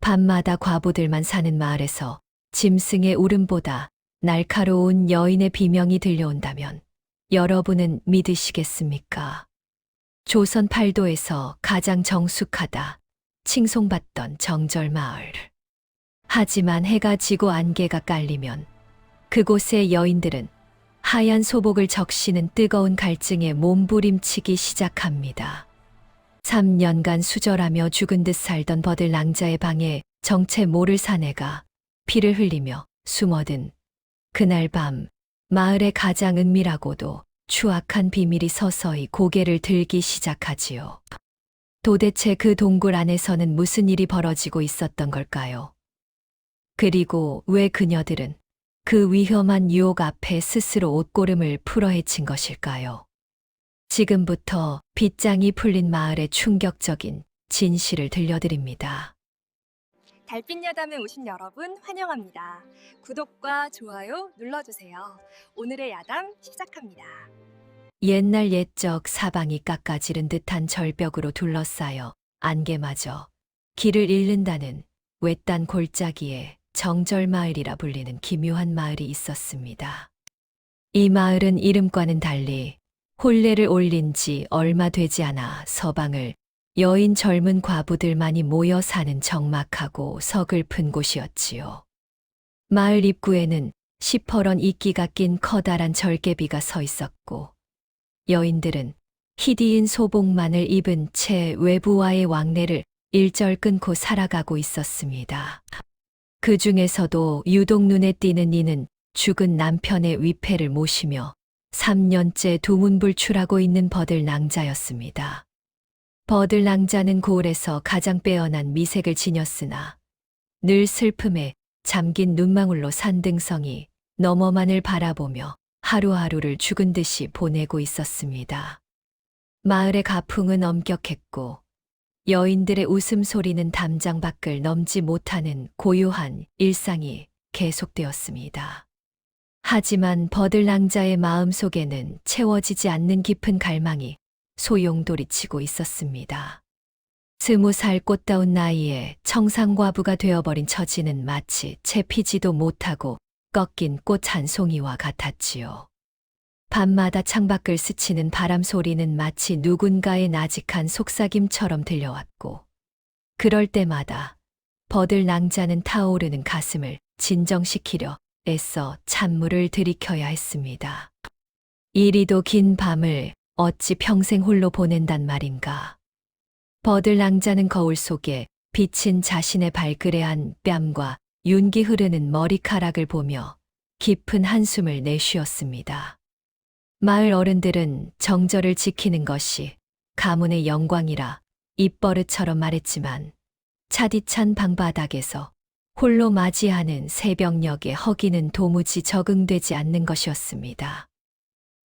밤마다 과부들만 사는 마을에서 짐승의 울음보다 날카로운 여인의 비명이 들려온다면 여러분은 믿으시겠습니까? 조선 팔도에서 가장 정숙하다 칭송받던 정절마을. 하지만 해가 지고 안개가 깔리면 그곳의 여인들은 하얀 소복을 적시는 뜨거운 갈증에 몸부림치기 시작합니다. 3년간 수절하며 죽은 듯 살던 버들 낭자의 방에 정체 모를 사내가 피를 흘리며 숨어든 그날 밤, 마을의 가장 은밀하고도 추악한 비밀이 서서히 고개를 들기 시작하지요. 도대체 그 동굴 안에서는 무슨 일이 벌어지고 있었던 걸까요? 그리고 왜 그녀들은 그 위험한 유혹 앞에 스스로 옷고름을 풀어헤친 것일까요? 지금부터 빗장이 풀린 마을의 충격적인 진실을 들려드립니다. 달빛 야담에 오신 여러분 환영합니다. 구독과 좋아요 눌러주세요. 오늘의 야담 시작합니다. 옛날 옛적 사방이 깎아지른 듯한 절벽으로 둘러싸여 안개마저 길을 잃는다는 외딴 골짜기에 정절마을이라 불리는 기묘한 마을이 있었습니다. 이 마을은 이름과는 달리 혼례를 올린 지 얼마 되지 않아 서방을 여인 젊은 과부들만이 모여 사는 적막하고 서글픈 곳이었지요. 마을 입구에는 시퍼런 이끼가 낀 커다란 절개비가 서 있었고 여인들은 희디인 소복만을 입은 채 외부와의 왕래를 일절 끊고 살아가고 있었습니다. 그 중에서도 유독 눈에 띄는 이는 죽은 남편의 위패를 모시며 3년째 두문불출하고 있는 버들 낭자였습니다. 버들 낭자는 고을에서 가장 빼어난 미색을 지녔으나 늘 슬픔에 잠긴 눈망울로 산등성이 너머만을 바라보며 하루하루를 죽은 듯이 보내고 있었습니다. 마을의 가풍은 엄격했고 여인들의 웃음소리는 담장 밖을 넘지 못하는 고요한 일상이 계속되었습니다. 하지만 버들 낭자의 마음속에는 채워지지 않는 깊은 갈망이 소용돌이치고 있었습니다. 20살 꽃다운 나이에 청상과부가 되어버린 처지는 마치 채피지도 못하고 꺾인 꽃 한 송이와 같았지요. 밤마다 창밖을 스치는 바람 소리는 마치 누군가의 나직한 속삭임처럼 들려왔고 그럴 때마다 버들 낭자는 타오르는 가슴을 진정시키려 애써 찬물을 들이켜야 했습니다. 이리도 긴 밤을 어찌 평생 홀로 보낸단 말인가. 버들 낭자는 거울 속에 비친 자신의 발그레한 뺨과 윤기 흐르는 머리카락을 보며 깊은 한숨을 내쉬었습니다. 마을 어른들은 정절을 지키는 것이 가문의 영광이라 입버릇처럼 말했지만 차디찬 방바닥에서 홀로 맞이하는 새벽녘의 허기는 도무지 적응되지 않는 것이었습니다.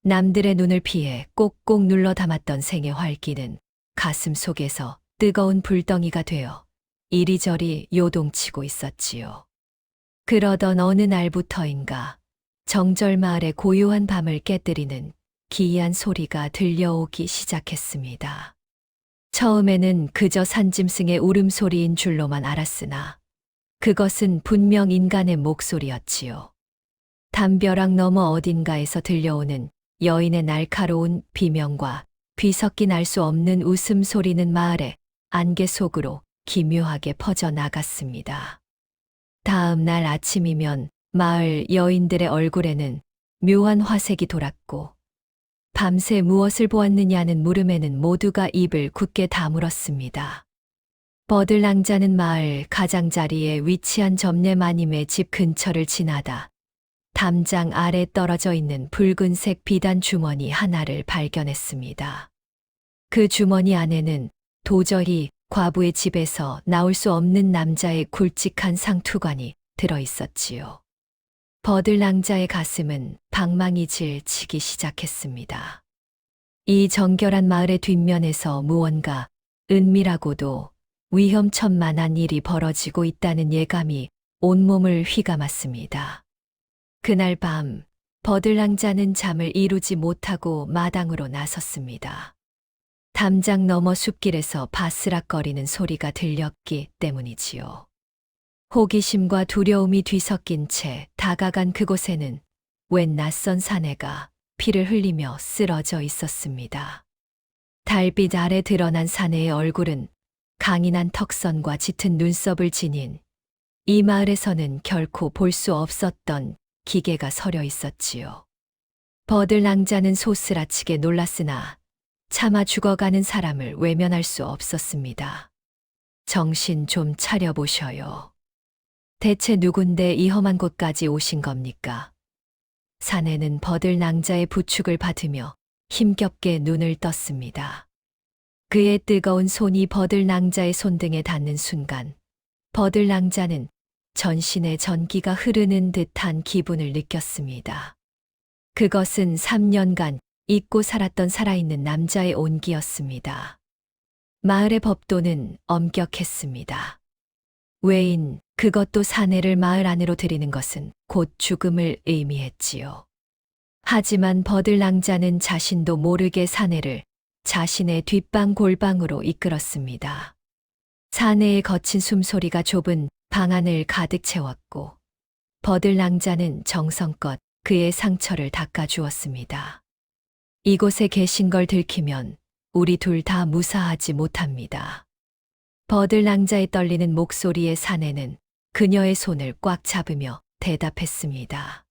남들의 눈을 피해 꼭꼭 눌러 담았던 생의 활기는 가슴 속에서 뜨거운 불덩이가 되어 이리저리 요동치고 있었지요. 그러던 어느 날부터인가 정절마을의 고요한 밤을 깨뜨리는 기이한 소리가 들려오기 시작했습니다. 처음에는 그저 산짐승의 울음소리인 줄로만 알았으나 그것은 분명 인간의 목소리였지요. 담벼락 너머 어딘가에서 들려오는 여인의 날카로운 비명과 뒤섞인 알 수 없는 웃음소리는 마을의 안개 속으로 기묘하게 퍼져나갔습니다. 다음 날 아침이면 마을 여인들의 얼굴에는 묘한 화색이 돌았고 밤새 무엇을 보았느냐는 물음에는 모두가 입을 굳게 다물었습니다. 버들 낭자는 마을 가장자리에 위치한 점례 마님의 집 근처를 지나다 담장 아래 떨어져 있는 붉은색 비단 주머니 하나를 발견했습니다. 그 주머니 안에는 도저히 과부의 집에서 나올 수 없는 남자의 굵직한 상투관이 들어 있었지요. 버들 낭자의 가슴은 방망이질 치기 시작했습니다. 이 정결한 마을의 뒷면에서 무언가 은밀하고도 위험천만한 일이 벌어지고 있다는 예감이 온몸을 휘감았습니다. 그날 밤 버들 낭자는 잠을 이루지 못하고 마당으로 나섰습니다. 담장 너머 숲길에서 바스락거리는 소리가 들렸기 때문이지요. 호기심과 두려움이 뒤섞인 채 다가간 그곳에는 웬 낯선 사내가 피를 흘리며 쓰러져 있었습니다. 달빛 아래 드러난 사내의 얼굴은 강인한 턱선과 짙은 눈썹을 지닌 이 마을에서는 결코 볼 수 없었던 기계가 서려 있었지요. 버들 낭자는 소스라치게 놀랐으나 차마 죽어가는 사람을 외면할 수 없었습니다. 정신 좀 차려보셔요. 대체 누군데 이 험한 곳까지 오신 겁니까? 사내는 버들 낭자의 부축을 받으며 힘겹게 눈을 떴습니다. 그의 뜨거운 손이 버들 낭자의 손등에 닿는 순간 버들 낭자는 전신에 전기가 흐르는 듯한 기분을 느꼈습니다. 그것은 3년간 잊고 살았던 살아있는 남자의 온기였습니다. 마을의 법도는 엄격했습니다. 외인, 그것도 사내를 마을 안으로 들이는 것은 곧 죽음을 의미했지요. 하지만 버들 낭자는 자신도 모르게 사내를 자신의 뒷방 골방으로 이끌었습니다. 사내의 거친 숨소리가 좁은 방 안을 가득 채웠고 버들 낭자는 정성껏 그의 상처를 닦아주었습니다. 이곳에 계신 걸 들키면 우리 둘 다 무사하지 못합니다. 버들 낭자의 떨리는 목소리에 사내는 그녀의 손을 꽉 잡으며 대답했습니다.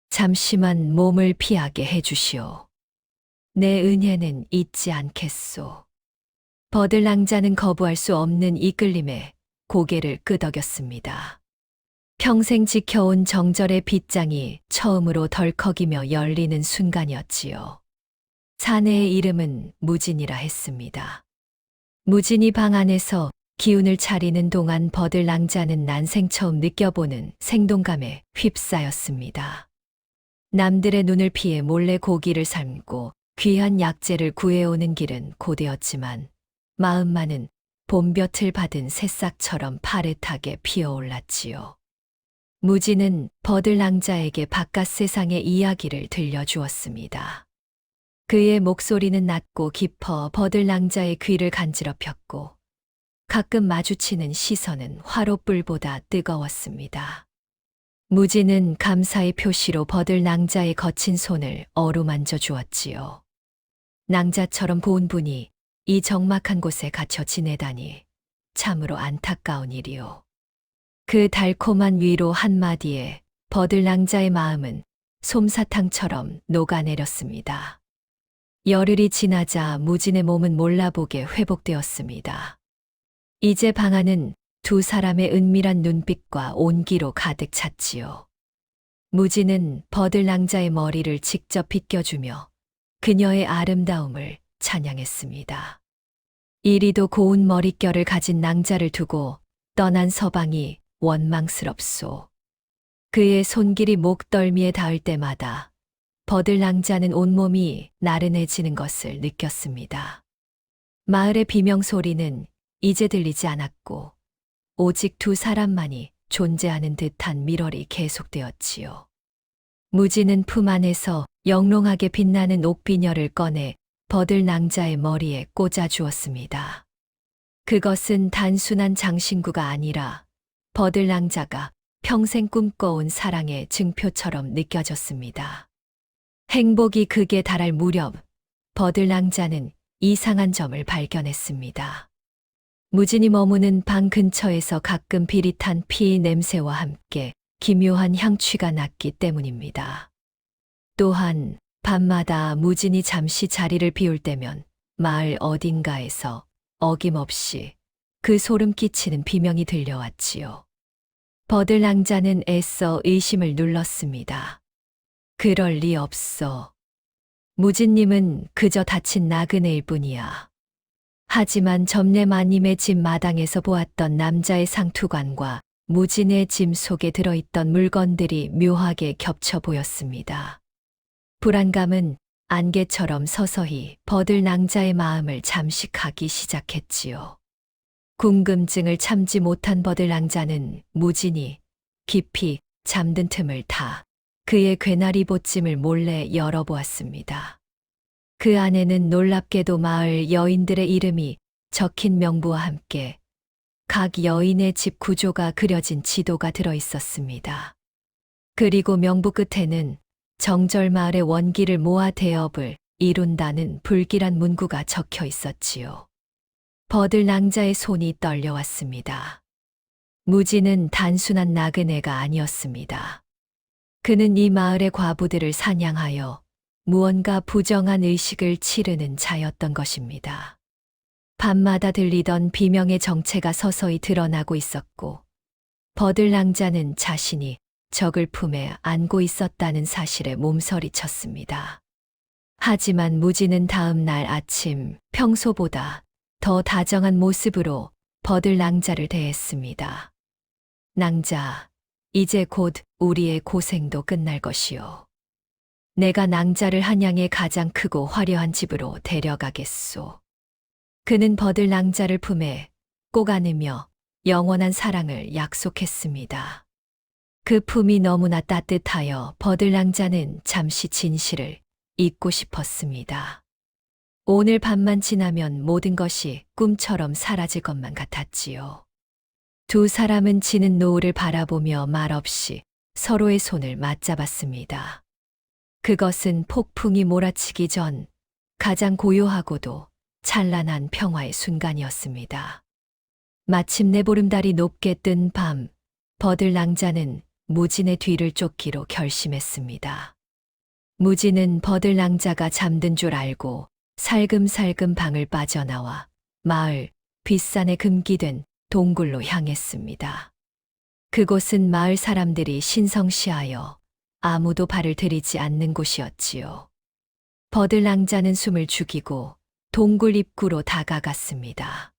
잠시만 몸을 피하게 해주시오. 내 은혜는 잊지 않겠소. 버들 낭자는 거부할 수 없는 이끌림에 고개를 끄덕였습니다. 평생 지켜온 정절의 빗장이 처음으로 덜컥이며 열리는 순간이었지요. 사내의 이름은 무진이라 했습니다. 무진이 방 안에서 기운을 차리는 동안 버들 낭자는 난생 처음 느껴보는 생동감에 휩싸였습니다. 남들의 눈을 피해 몰래 고기를 삶고 귀한 약재를 구해오는 길은 고되었지만 마음만은 봄볕을 받은 새싹처럼 파릇하게 피어올랐지요. 무진은 버들 낭자에게 바깥 세상의 이야기를 들려주었습니다. 그의 목소리는 낮고 깊어 버들 낭자의 귀를 간지럽혔고 가끔 마주치는 시선은 화롯불보다 뜨거웠습니다. 무진은 감사의 표시로 버들 낭자의 거친 손을 어루만져 주었지요. 낭자처럼 고운 분이 이 적막한 곳에 갇혀 지내다니 참으로 안타까운 일이요. 그 달콤한 위로 한마디에 버들 낭자의 마음은 솜사탕처럼 녹아내렸습니다. 열흘이 지나자 무진의 몸은 몰라보게 회복되었습니다. 이제 방 안은 두 사람의 은밀한 눈빛과 온기로 가득 찼지요. 무진은 버들 낭자의 머리를 직접 빗겨주며 그녀의 아름다움을 찬양했습니다. 이리도 고운 머릿결을 가진 낭자를 두고 떠난 서방이 원망스럽소. 그의 손길이 목덜미에 닿을 때마다 버들 낭자는 온몸이 나른해지는 것을 느꼈습니다. 마을의 비명소리는 이제 들리지 않았고 오직 두 사람만이 존재하는 듯한 밀월이 계속되었지요. 무진은 품 안에서 영롱하게 빛나는 옥비녀를 꺼내 버들 낭자의 머리에 꽂아 주었습니다. 그것은 단순한 장신구가 아니라 버들 낭자가 평생 꿈꿔온 사랑의 증표처럼 느껴졌습니다. 행복이 극에 달할 무렵 버들 낭자는 이상한 점을 발견했습니다. 무진이 머무는 방 근처에서 가끔 비릿한 피 냄새와 함께 기묘한 향취가 났기 때문입니다. 또한 밤마다 무진이 잠시 자리를 비울 때면 마을 어딘가에서 어김없이 그 소름 끼치는 비명이 들려왔지요. 버들 낭자는 애써 의심을 눌렀습니다. 그럴 리 없어. 무진님은 그저 다친 나그네일 뿐이야. 하지만 점례 마님의 집 마당에서 보았던 남자의 상투관과 무진의 짐 속에 들어있던 물건들이 묘하게 겹쳐 보였습니다. 불안감은 안개처럼 서서히 버들 낭자의 마음을 잠식하기 시작했지요. 궁금증을 참지 못한 버들 낭자는 무진이 깊이 잠든 틈을 타 그의 괴나리 보찜을 몰래 열어보았습니다. 그 안에는 놀랍게도 마을 여인들의 이름이 적힌 명부와 함께 각 여인의 집 구조가 그려진 지도가 들어 있었습니다. 그리고 명부 끝에는 정절마을의 원기를 모아 대업을 이룬다는 불길한 문구가 적혀 있었지요. 버들 낭자의 손이 떨려왔습니다. 무지는 단순한 나그네가 아니었습니다. 그는 이 마을의 과부들을 사냥하여 무언가 부정한 의식을 치르는 자였던 것입니다. 밤마다 들리던 비명의 정체가 서서히 드러나고 있었고, 버들 낭자는 자신이 적을 품에 안고 있었다는 사실에 몸서리쳤습니다. 하지만 무지는 다음 날 아침 평소보다 더 다정한 모습으로 버들 낭자를 대했습니다. 낭자, 이제 곧 우리의 고생도 끝날 것이오. 내가 낭자를 한양의 가장 크고 화려한 집으로 데려가겠소. 그는 버들 낭자를 품에 꼭 안으며 영원한 사랑을 약속했습니다. 그 품이 너무나 따뜻하여 버들 낭자는 잠시 진실을 잊고 싶었습니다. 오늘 밤만 지나면 모든 것이 꿈처럼 사라질 것만 같았지요. 두 사람은 지는 노을을 바라보며 말없이 서로의 손을 맞잡았습니다. 그것은 폭풍이 몰아치기 전 가장 고요하고도 찬란한 평화의 순간이었습니다. 마침내 보름달이 높게 뜬 밤, 버들 낭자는 무진의 뒤를 쫓기로 결심했습니다. 무진은 버들 낭자가 잠든 줄 알고 살금살금 방을 빠져나와 마을 뒷산에 금기된 동굴로 향했습니다. 그곳은 마을 사람들이 신성시하여 아무도 발을 들이지 않는 곳이었지요. 버들 낭자는 숨을 죽이고 동굴 입구로 다가갔습니다.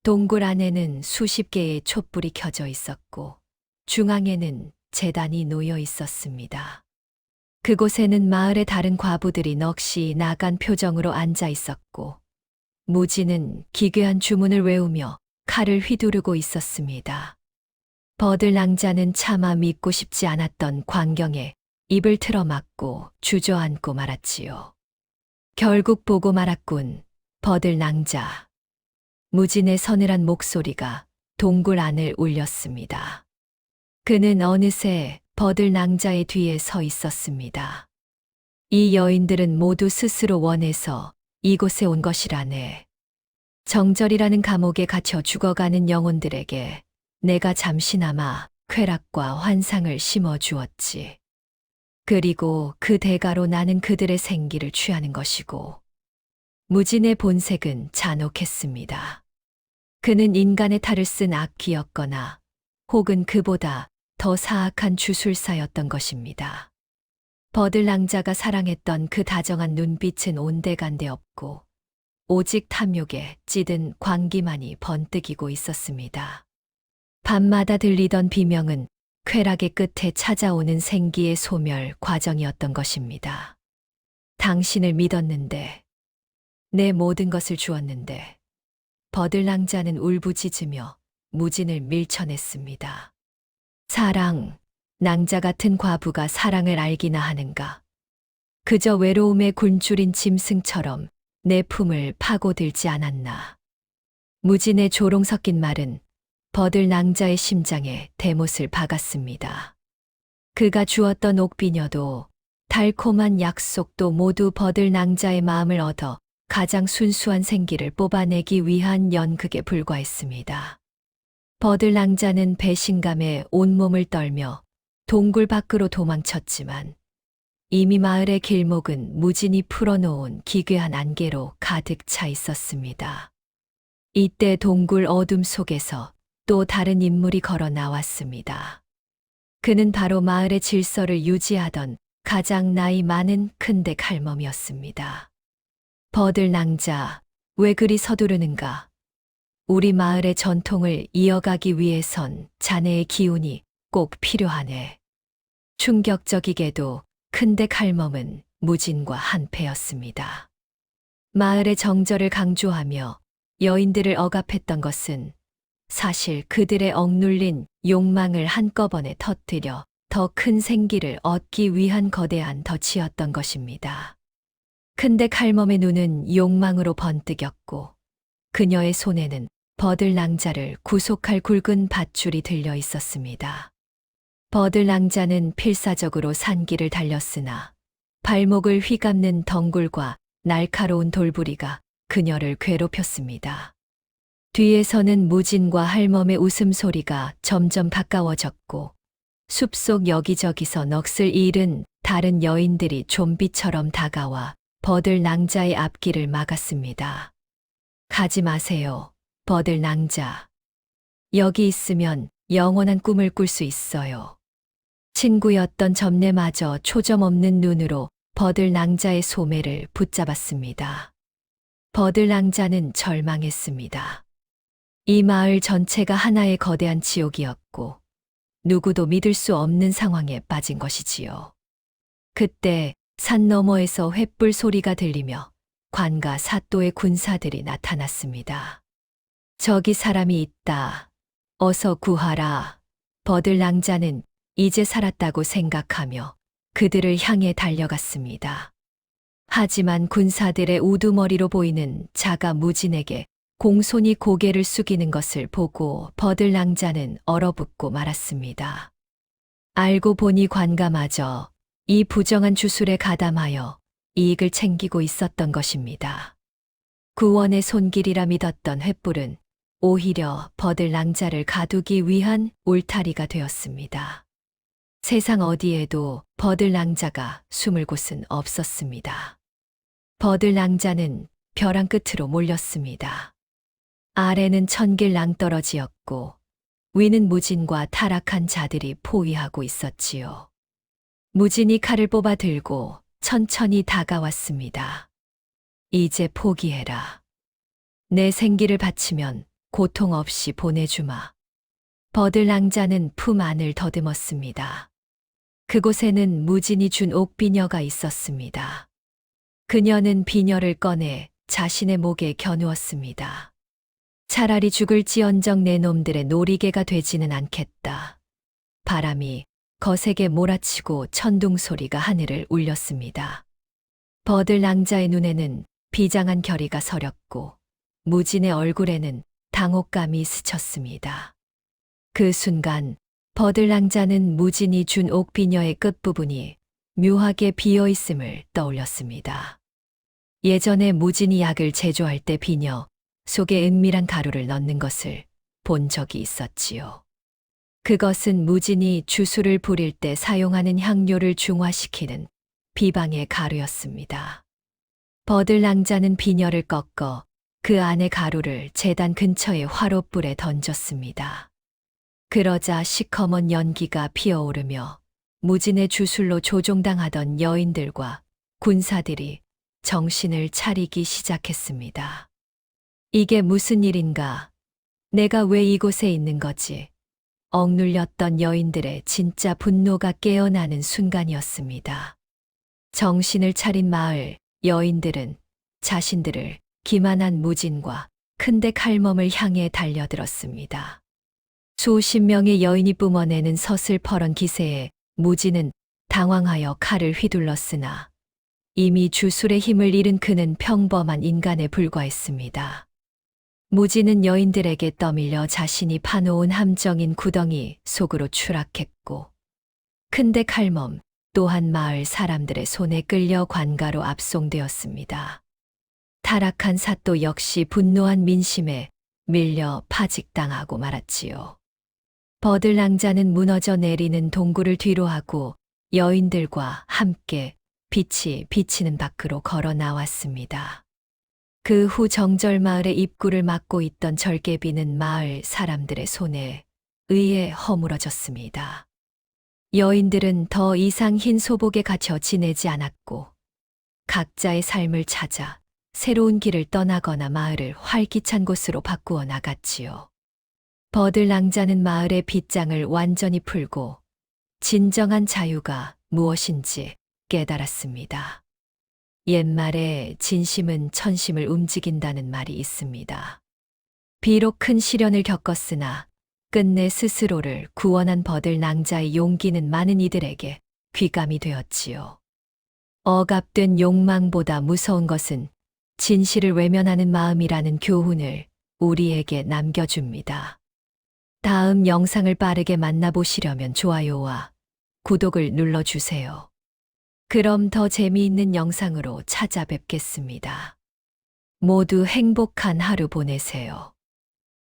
동굴 안에는 수십 개의 촛불이 켜져 있었고 중앙에는 제단이 놓여 있었습니다. 그곳에는 마을의 다른 과부들이 넋이 나간 표정으로 앉아 있었고 무지는 기괴한 주문을 외우며 칼을 휘두르고 있었습니다. 버들 낭자는 차마 믿고 싶지 않았던 광경에 입을 틀어막고 주저앉고 말았지요. 결국 보고 말았군, 버들 낭자. 무진의 서늘한 목소리가 동굴 안을 울렸습니다. 그는 어느새 버들 낭자의 뒤에 서 있었습니다. 이 여인들은 모두 스스로 원해서 이곳에 온 것이라네. 정절이라는 감옥에 갇혀 죽어가는 영혼들에게 내가 잠시나마 쾌락과 환상을 심어 주었지. 그리고 그 대가로 나는 그들의 생기를 취하는 것이고. 무진의 본색은 잔혹했습니다. 그는 인간의 탈을 쓴 악귀였거나 혹은 그보다 더 사악한 주술사였던 것입니다. 버들 낭자가 사랑했던 그 다정한 눈빛은 온데간데 없고 오직 탐욕에 찌든 광기만이 번뜩이고 있었습니다. 밤마다 들리던 비명은 쾌락의 끝에 찾아오는 생기의 소멸 과정이었던 것입니다. 당신을 믿었는데, 내 모든 것을 주었는데, 버들 낭자는 울부짖으며 무진을 밀쳐냈습니다. 사랑, 낭자 같은 과부가 사랑을 알기나 하는가. 그저 외로움에 굶주린 짐승처럼 내 품을 파고들지 않았나. 무진의 조롱 섞인 말은 버들 낭자의 심장에 대못을 박았습니다. 그가 주었던 옥비녀도 달콤한 약속도 모두 버들 낭자의 마음을 얻어 가장 순수한 생기를 뽑아내기 위한 연극에 불과했습니다. 버들 낭자는 배신감에 온몸을 떨며 동굴 밖으로 도망쳤지만 이미 마을의 길목은 무진이 풀어놓은 기괴한 안개로 가득 차 있었습니다. 이때 동굴 어둠 속에서 또 다른 인물이 걸어 나왔습니다. 그는 바로 마을의 질서를 유지하던 가장 나이 많은 큰댁 할멈이었습니다. 버들 낭자, 왜 그리 서두르는가? 우리 마을의 전통을 이어가기 위해선 자네의 기운이 꼭 필요하네. 충격적이게도 큰댁 할멈은 무진과 한패였습니다. 마을의 정절을 강조하며 여인들을 억압했던 것은 사실 그들의 억눌린 욕망을 한꺼번에 터뜨려 더 큰 생기를 얻기 위한 거대한 덫이었던 것입니다. 큰댁 할멈의 눈은 욕망으로 번뜩였고 그녀의 손에는 버들낭자를 구속할 굵은 밧줄이 들려 있었습니다. 버들낭자는 필사적으로 산길을 달렸으나 발목을 휘감는 덩굴과 날카로운 돌부리가 그녀를 괴롭혔습니다. 뒤에서는 무진과 할멈의 웃음소리가 점점 가까워졌고 숲속 여기저기서 넋을 잃은 다른 여인들이 좀비처럼 다가와 버들낭자의 앞길을 막았습니다. 가지 마세요, 버들낭자. 여기 있으면 영원한 꿈을 꿀 수 있어요. 친구였던 점례마저 초점 없는 눈으로 버들낭자의 소매를 붙잡았습니다. 버들낭자는 절망했습니다. 이 마을 전체가 하나의 거대한 지옥이었고 누구도 믿을 수 없는 상황에 빠진 것이지요. 그때 산 너머에서 횃불 소리가 들리며 관과 사또의 군사들이 나타났습니다. 저기 사람이 있다. 어서 구하라. 버들낭자는 이제 살았다고 생각하며 그들을 향해 달려갔습니다. 하지만 군사들의 우두머리로 보이는 자가 무진에게 공손히 고개를 숙이는 것을 보고 버들낭자는 얼어붙고 말았습니다. 알고 보니 관가마저 이 부정한 주술에 가담하여 이익을 챙기고 있었던 것입니다. 구원의 손길이라 믿었던 횃불은 오히려 버들낭자를 가두기 위한 울타리가 되었습니다. 세상 어디에도 버들낭자가 숨을 곳은 없었습니다. 버들낭자는 벼랑 끝으로 몰렸습니다. 아래는 천길 낭떠러지였고 위는 무진과 타락한 자들이 포위하고 있었지요. 무진이 칼을 뽑아 들고 천천히 다가왔습니다. 이제 포기해라. 내 생기를 바치면 고통 없이 보내주마. 버들낭자는 품 안을 더듬었습니다. 그곳에는 무진이 준 옥비녀가 있었습니다. 그녀는 비녀를 꺼내 자신의 목에 겨누었습니다. 차라리 죽을지언정 내 놈들의 놀이개가 되지는 않겠다. 바람이 거세게 몰아치고 천둥 소리가 하늘을 울렸습니다. 버들낭자의 눈에는 비장한 결의가 서렸고 무진의 얼굴에는 당혹감이 스쳤습니다. 그 순간 버들낭자는 무진이 준 옥비녀의 끝부분이 묘하게 비어있음을 떠올렸습니다. 예전에 무진이 약을 제조할 때 비녀 속에 은밀한 가루를 넣는 것을 본 적이 있었지요. 그것은 무진이 주술을 부릴 때 사용하는 향료를 중화시키는 비방의 가루였습니다. 버들낭자는 비녀를 꺾어 그 안의 가루를 제단 근처의 화롯불에 던졌습니다. 그러자 시커먼 연기가 피어오르며 무진의 주술로 조종당하던 여인들과 군사들이 정신을 차리기 시작했습니다. 이게 무슨 일인가? 내가 왜 이곳에 있는 거지? 억눌렸던 여인들의 진짜 분노가 깨어나는 순간이었습니다. 정신을 차린 마을 여인들은 자신들을 기만한 무진과 큰데 칼멈을 향해 달려들었습니다. 수십 명의 여인이 뿜어내는 서슬퍼런 기세에 무진은 당황하여 칼을 휘둘렀으나 이미 주술의 힘을 잃은 그는 평범한 인간에 불과했습니다. 무진은 여인들에게 떠밀려 자신이 파놓은 함정인 구덩이 속으로 추락했고 큰데 칼멈 또한 마을 사람들의 손에 끌려 관가로 압송되었습니다. 타락한 사또 역시 분노한 민심에 밀려 파직당하고 말았지요. 버들낭자는 무너져 내리는 동굴을 뒤로하고 여인들과 함께 빛이 비치는 밖으로 걸어 나왔습니다. 그 후 정절마을의 입구를 막고 있던 절개비는 마을 사람들의 손에 의해 허물어졌습니다. 여인들은 더 이상 흰 소복에 갇혀 지내지 않았고 각자의 삶을 찾아 새로운 길을 떠나거나 마을을 활기찬 곳으로 바꾸어 나갔지요. 버들낭자는 마을의 빗장을 완전히 풀고 진정한 자유가 무엇인지 깨달았습니다. 옛말에 진심은 천심을 움직인다는 말이 있습니다. 비록 큰 시련을 겪었으나 끝내 스스로를 구원한 버들낭자의 용기는 많은 이들에게 귀감이 되었지요. 억압된 욕망보다 무서운 것은 진실을 외면하는 마음이라는 교훈을 우리에게 남겨줍니다. 다음 영상을 빠르게 만나보시려면 좋아요와 구독을 눌러주세요. 그럼 더 재미있는 영상으로 찾아뵙겠습니다. 모두 행복한 하루 보내세요.